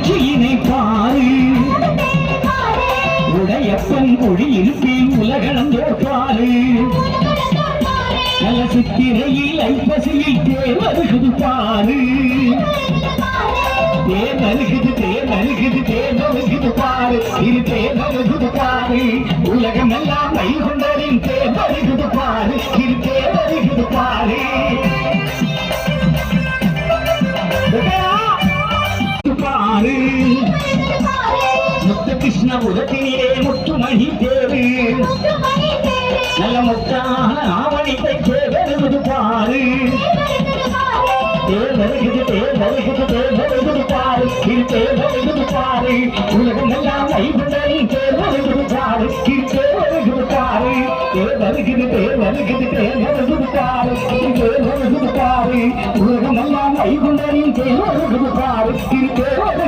காட்சியினை பாரு உடையப்பன் குழியிருப்பில் உலகளந்தோர் பாரு நல்ல சித்திரையில் ஐப்பசியில் தேவருகுது பாரு தேவருகுது தேவருகுது தேவருகுது பாரு இது தேவருகுது பாரு உலகமெல்லாம் வைகுண்டரின் தேவருகுது பாரு இது தேவருகுது பாரு பாரு முத்து கிருஷ்ண உலகினிலே முத்துமணி தேரு நல்ல முத்தான ஆவணித்தை தேவருகுது பாரு தேவருகுது தேவருகுது தேவருகுது பாரு இது தேவருகுது பாரு உலகமெல்லாம் வைகுண்டரின் தேவருகுது பாரு இது தேவருகுது பாரு தேவருகுது தேவருகுது தேவருகுது பாரு இது தேவருகுது பாரு உலகமெல்லாம் வைகுண்டரின் தேவருகுது பாரு இது தேவரு